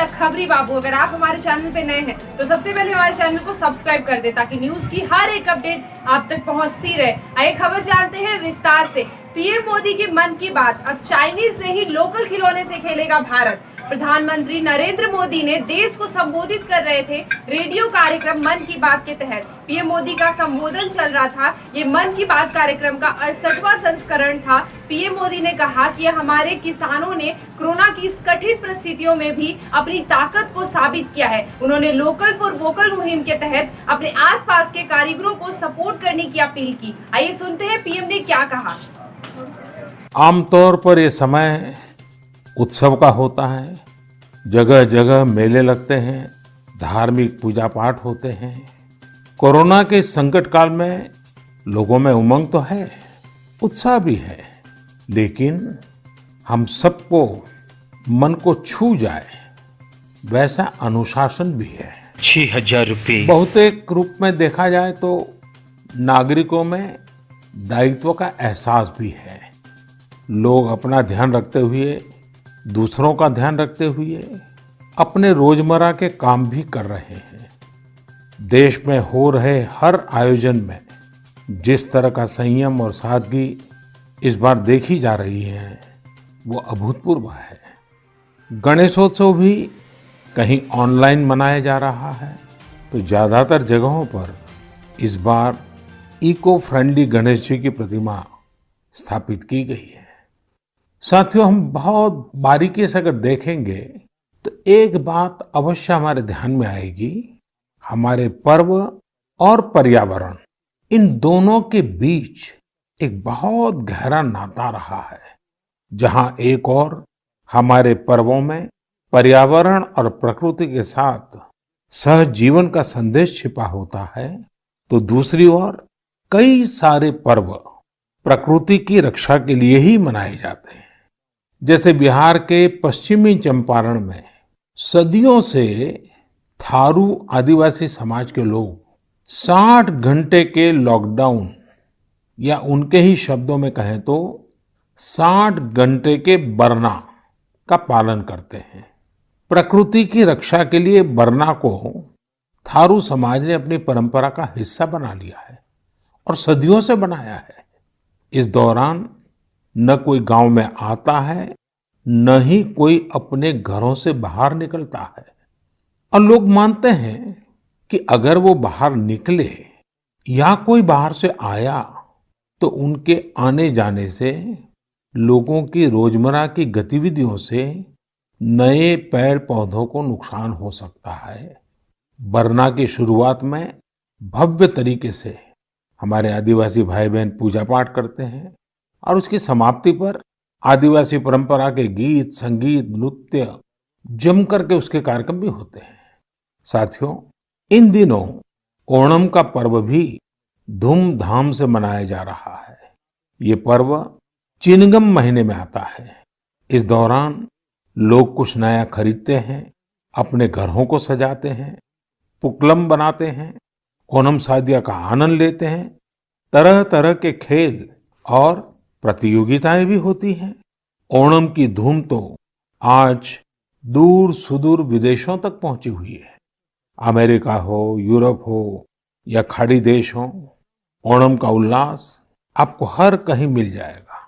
खबरी बाबू। अगर आप हमारे चैनल पे नए हैं तो सबसे पहले हमारे चैनल को सब्सक्राइब कर दे ताकि न्यूज की हर एक अपडेट आप तक पहुंचती रहे। आइए खबर जानते हैं विस्तार से। पीएम मोदी की मन की बात, अब चाइनीज नहीं लोकल खिलौने से खेलेगा भारत। प्रधानमंत्री नरेंद्र मोदी ने देश को संबोधित कर रहे थे रेडियो कार्यक्रम मन की बात के तहत। पीएम मोदी का संबोधन चल रहा था। ये मन की बात कार्यक्रम का 68वां संस्करण था। पीएम मोदी ने कहा कि हमारे किसानों ने कोरोना की इस कठिन परिस्थितियों में भी अपनी ताकत को साबित किया है। उन्होंने लोकल फॉर वोकल मुहिम के तहत अपने आसपास के कारीगरों को सपोर्ट करने की अपील की। आइए सुनते हैं पीएम ने क्या कहा। आमतौर पर ये समय उत्सव का होता है। जगह जगह मेले लगते हैं, धार्मिक पूजा पाठ होते हैं। कोरोना के संकट काल में लोगों में उमंग तो है, उत्साह भी है, लेकिन हम सबको मन को छू जाए वैसा अनुशासन भी है। 6,000 रुपये बहुतेक रूप में देखा जाए तो नागरिकों में दायित्व का एहसास भी है। लोग अपना ध्यान रखते हुए, दूसरों का ध्यान रखते हुए अपने रोजमर्रा के काम भी कर रहे हैं। देश में हो रहे हर आयोजन में जिस तरह का संयम और सादगी इस बार देखी जा रही है वो अभूतपूर्व है। गणेशोत्सव भी कहीं ऑनलाइन मनाया जा रहा है तो ज़्यादातर जगहों पर इस बार इको फ्रेंडली गणेश जी की प्रतिमा स्थापित की गई है। साथियों, हम बहुत बारीकी से अगर देखेंगे तो एक बात अवश्य हमारे ध्यान में आएगी। हमारे पर्व और पर्यावरण, इन दोनों के बीच एक बहुत गहरा नाता रहा है। जहां एक और हमारे पर्वों में पर्यावरण और प्रकृति के साथ सहजीवन का संदेश छिपा होता है, तो दूसरी ओर कई सारे पर्व प्रकृति की रक्षा के लिए ही मनाए जाते हैं। जैसे बिहार के पश्चिमी चंपारण में सदियों से थारू आदिवासी समाज के लोग 60 घंटे के लॉकडाउन, या उनके ही शब्दों में कहें तो 60 घंटे के बरना का पालन करते हैं। प्रकृति की रक्षा के लिए बरना को थारू समाज ने अपनी परंपरा का हिस्सा बना लिया है और सदियों से बनाया है। इस दौरान न कोई गांव में आता है, न ही कोई अपने घरों से बाहर निकलता है। और लोग मानते हैं कि अगर वो बाहर निकले या कोई बाहर से आया तो उनके आने जाने से लोगों की रोजमर्रा की गतिविधियों से नए पेड़ पौधों को नुकसान हो सकता है। बरना की शुरुआत में भव्य तरीके से हमारे आदिवासी भाई बहन पूजा पाठ करते हैं और उसकी समाप्ति पर आदिवासी परंपरा के गीत, संगीत, नृत्य जम करके उसके कार्यक्रम भी होते हैं। साथियों, इन दिनों ओणम का पर्व भी धूमधाम से मनाया जा रहा है। ये पर्व चिनगम महीने में आता है। इस दौरान लोग कुछ नया खरीदते हैं, अपने घरों को सजाते हैं, पुक्लम बनाते हैं, ओणम सादिया का आनंद लेते हैं। तरह तरह के खेल और प्रतियोगिताएं भी होती हैं। ओणम की धूम तो आज दूर सुदूर विदेशों तक पहुंची हुई है। अमेरिका हो, यूरोप हो या खाड़ी देश हो, ओणम का उल्लास आपको हर कहीं मिल जाएगा।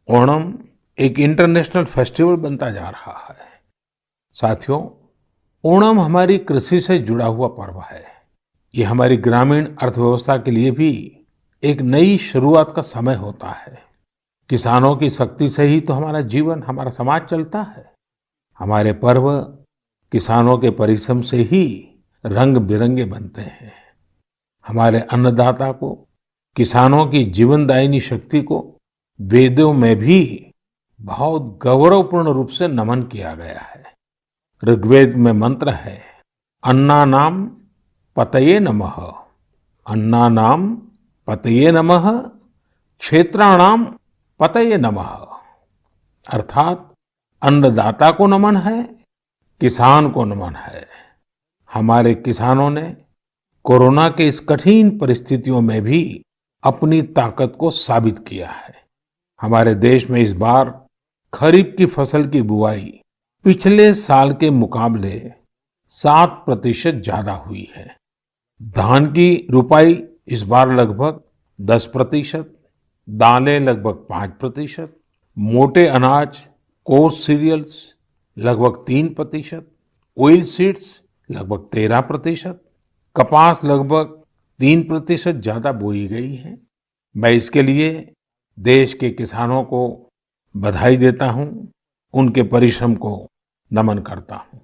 ओणम एक इंटरनेशनल फेस्टिवल बनता जा रहा है। साथियों, ओणम हमारी कृषि से जुड़ा हुआ पर्व है। ये हमारी ग्रामीण अर्थव्यवस्था के लिए भी एक नई शुरुआत का समय होता है। किसानों की शक्ति से ही तो हमारा जीवन, हमारा समाज चलता है। हमारे पर्व किसानों के परिश्रम से ही रंग बिरंगे बनते हैं। हमारे अन्नदाता को, किसानों की जीवनदायिनी शक्ति को वेदों में भी बहुत गौरवपूर्ण रूप से नमन किया गया है। ऋग्वेद में मंत्र है, अन्नानाम पतये नमः, अन्नानाम पतये नमः, क्षेत्राणाम पतये नमः। अर्थात अन्नदाता को नमन है, किसान को नमन है। हमारे किसानों ने कोरोना के इस कठिन परिस्थितियों में भी अपनी ताकत को साबित किया है। हमारे देश में इस बार खरीफ की फसल की बुआई पिछले साल के मुकाबले 7% ज्यादा हुई है। धान की रुपाई इस बार लगभग 10%, दालें लगभग 5%, मोटे अनाज कोर्स सीरियल्स लगभग 3%, ऑयल सीड्स लगभग 13%, कपास लगभग 3% ज्यादा बोई गई है। मैं इसके लिए देश के किसानों को बधाई देता हूं, उनके परिश्रम को नमन करता हूं।